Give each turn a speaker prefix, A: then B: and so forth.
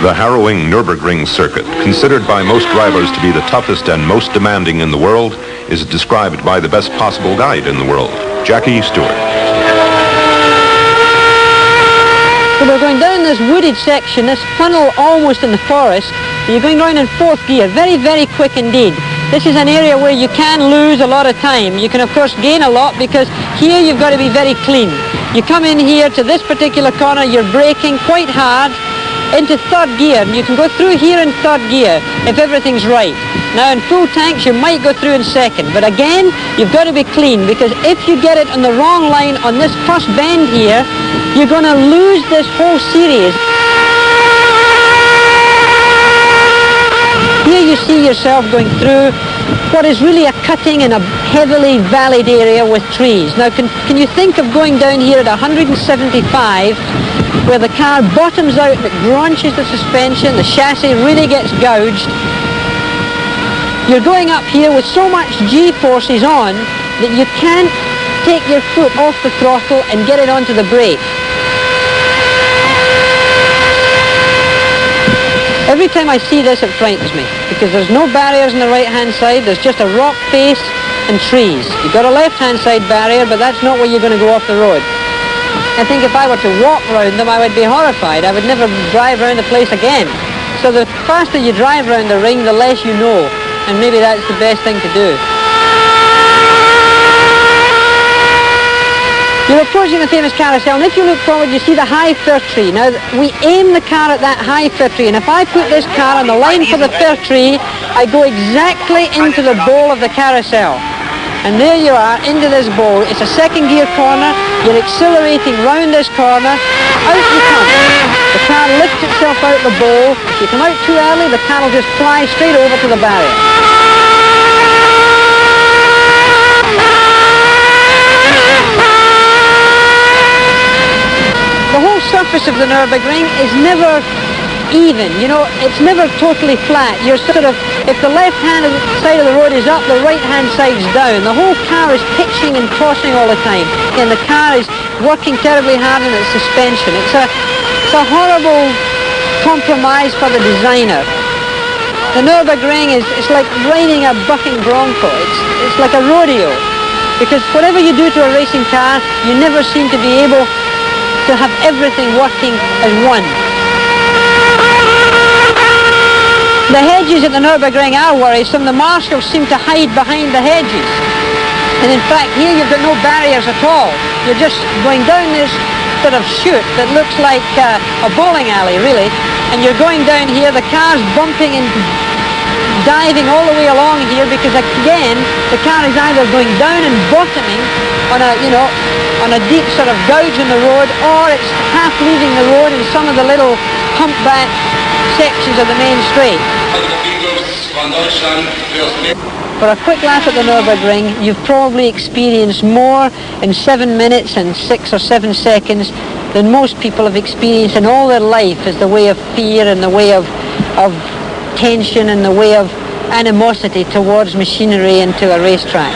A: The harrowing Nurburgring circuit, considered by most drivers to be the toughest and most demanding in the world, is described by the best possible guide in the world, Jackie Stewart.
B: So we're going down this wooded section, this funnel almost in the forest. You're going round in fourth gear, very, very quick indeed. This is an area where you can lose a lot of time. You can of course gain a lot because here you've got to be very clean. You come in here to this particular corner, you're braking quite hard into third gear, and you can go through here in third gear if everything's right. Now in full tanks you might go through in second, but again you've got to be clean, because if you get it on the wrong line on this first bend here, you're going to lose this whole series. Here you see yourself going through what is really a cutting in a heavily valleyed area with trees. Now can you think of going down here at 175 where the car bottoms out and it grunches the suspension, the chassis really gets gouged. You're going up here with so much G-forces on that you can't take your foot off the throttle and get it onto the brake. Every time I see this, it frightens me, because there's no barriers on the right-hand side. There's just a rock face and trees. You've got a left-hand side barrier, but that's not where you're going to go off the road. I think if I were to walk around them, I would be horrified. I would never drive around the place again. So the faster you drive around the ring, the less you know, and maybe that's the best thing to do. You're approaching the famous carousel, and if you look forward, you see the high fir tree. Now, we aim the car at that high fir tree, and if I put this car on the line for the fir tree, I go exactly into the bowl of the carousel. And there you are, into this bowl. It's a second gear corner. You're accelerating round this corner. Out you come. The car lifts itself out the bowl. If you come out too early, the car will just fly straight over to the barrier. The whole surface of the Nurburgring is never even, you know, it's never totally flat. You're sort of, if the left-hand side of the road is up, the right-hand side's down. The whole car is pitching and tossing all the time, and the car is working terribly hard in its suspension. It's a horrible compromise for the designer. The Nurburgring it's like riding a bucking bronco. It's like a rodeo, because whatever you do to a racing car, you never seem to be able to have everything working as one. The hedges at the Nurburgring are worrisome. The marshals seem to hide behind the hedges. And in fact, here you've got no barriers at all. You're just going down this sort of chute that looks like a bowling alley, really. And you're going down here, the car's bumping and diving all the way along here, because again, the car is either going down and bottoming on a, you know, on a deep sort of gouge in the road, or it's half leaving the road in some of the little humpback sections of the main straight. For a quick laugh at the Nurburgring, you've probably experienced more in 7 minutes and 6 or 7 seconds than most people have experienced in all their life, as the way of fear and the way of tension and the way of animosity towards machinery and to a racetrack.